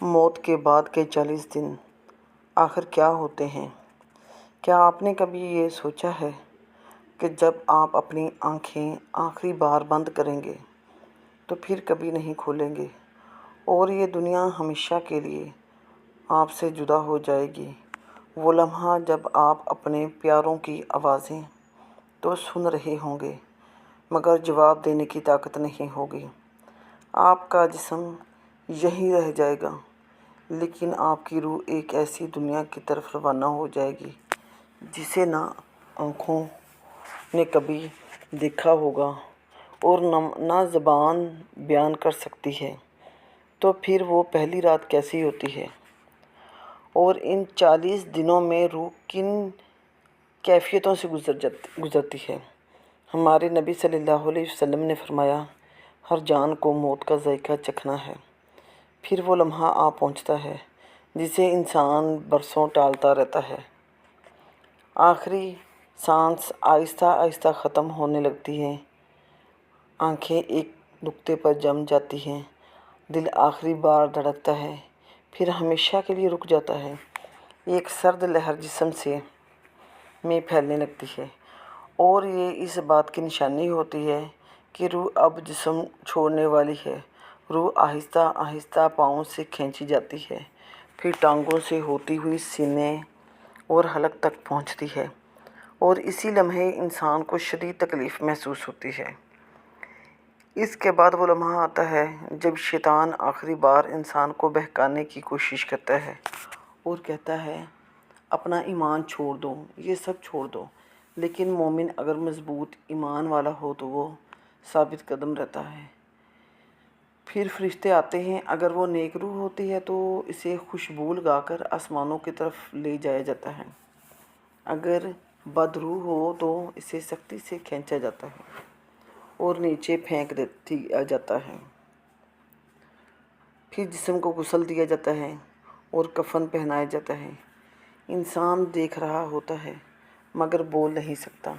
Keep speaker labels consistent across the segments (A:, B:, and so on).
A: موت کے بعد کے 40 دن آخر کیا ہوتے ہیں؟ کیا آپ نے کبھی یہ سوچا ہے کہ جب آپ اپنی آنکھیں آخری بار بند کریں گے تو پھر کبھی نہیں کھولیں گے اور یہ دنیا ہمیشہ کے لیے آپ سے جدا ہو جائے گی؟ وہ لمحہ جب آپ اپنے پیاروں کی آوازیں تو سن رہے ہوں گے مگر جواب دینے کی طاقت نہیں ہوگی۔ آپ کا جسم یہیں رہ جائے گا لیکن آپ کی روح ایک ایسی دنیا کی طرف روانہ ہو جائے گی جسے نہ آنکھوں نے کبھی دیکھا ہوگا اور نہ زبان بیان کر سکتی ہے۔ تو پھر وہ پہلی رات کیسی ہوتی ہے اور ان 40 دنوں میں روح کن کیفیتوں سے گزرتی ہے؟ ہمارے نبی صلی اللہ علیہ وسلم نے فرمایا، ہر جان کو موت کا ذائقہ چکھنا ہے۔ پھر وہ لمحہ آ پہنچتا ہے جسے انسان برسوں ٹالتا رہتا ہے۔ آخری سانس آہستہ آہستہ ختم ہونے لگتی ہے، آنکھیں ایک نقطے پر جم جاتی ہیں، دل آخری بار دھڑکتا ہے، پھر ہمیشہ کے لیے رک جاتا ہے۔ ایک سرد لہر جسم میں پھیلنے لگتی ہے اور یہ اس بات کی نشانی ہوتی ہے کہ روح اب جسم چھوڑنے والی ہے۔ روح آہستہ آہستہ پاؤں سے کھینچی جاتی ہے، پھر ٹانگوں سے ہوتی ہوئی سینے اور حلق تک پہنچتی ہے اور اسی لمحے انسان کو شدید تکلیف محسوس ہوتی ہے۔ اس کے بعد وہ لمحہ آتا ہے جب شیطان آخری بار انسان کو بہکانے کی کوشش کرتا ہے اور کہتا ہے، اپنا ایمان چھوڑ دو، یہ سب چھوڑ دو۔ لیکن مومن اگر مضبوط ایمان والا ہو تو وہ ثابت قدم رہتا ہے۔ پھر فرشتے آتے ہیں، اگر وہ نیک روح ہوتی ہے تو اسے خوشبو لگا کر آسمانوں کی طرف لے جایا جاتا ہے، اگر بد روح ہو تو اسے سختی سے کھینچا جاتا ہے اور نیچے پھینک دیا جاتا ہے۔ پھر جسم کو غسل دیا جاتا ہے اور کفن پہنایا جاتا ہے۔ انسان دیکھ رہا ہوتا ہے مگر بول نہیں سکتا۔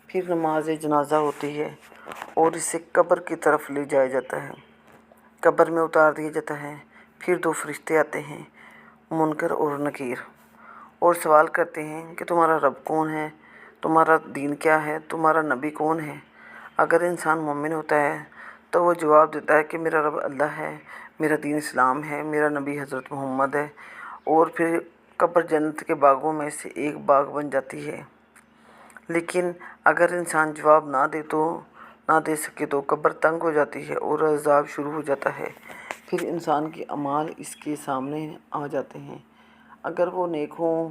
A: پھر نماز جنازہ ہوتی ہے اور اسے قبر کی طرف لے جایا جاتا ہے، قبر میں اتار دیا جاتا ہے۔ پھر 2 فرشتے آتے ہیں، منکر اور نکیر، اور سوال کرتے ہیں کہ تمہارا رب کون ہے، تمہارا دین کیا ہے، تمہارا نبی کون ہے؟ اگر انسان مومن ہوتا ہے تو وہ جواب دیتا ہے کہ میرا رب اللہ ہے، میرا دین اسلام ہے، میرا نبی حضرت محمد ہے، اور پھر قبر جنت کے باغوں میں سے ایک باغ بن جاتی ہے۔ لیکن اگر انسان جواب نہ دے سکے تو قبر تنگ ہو جاتی ہے اور عذاب شروع ہو جاتا ہے۔ پھر انسان کے اعمال اس کے سامنے آ جاتے ہیں، اگر وہ نیک ہوں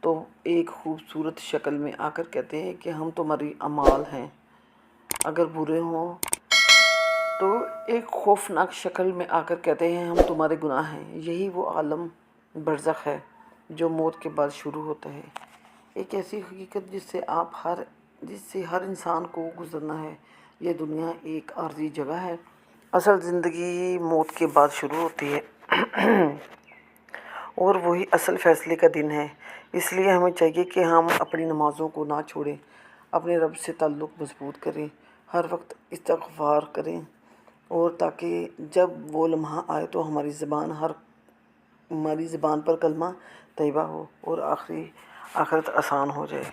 A: تو ایک خوبصورت شکل میں آ کر کہتے ہیں کہ ہم تمہاری اعمال ہیں، اگر برے ہوں تو ایک خوفناک شکل میں آ کر کہتے ہیں ہم تمہارے گناہ ہیں۔ یہی وہ عالم برزخ ہے جو موت کے بعد شروع ہوتا ہے، ایک ایسی حقیقت جس سے ہر انسان کو گزرنا ہے۔ یہ دنیا ایک عارضی جگہ ہے، اصل زندگی موت کے بعد شروع ہوتی ہے اور وہی اصل فیصلے کا دن ہے۔ اس لیے ہمیں چاہیے کہ ہم اپنی نمازوں کو نہ چھوڑیں، اپنے رب سے تعلق مضبوط کریں، ہر وقت استغفار کریں، اور تاکہ جب وہ لمحہ آئے تو ہماری زبان پر کلمہ طیبہ ہو اور آخرت آسان ہو جائے۔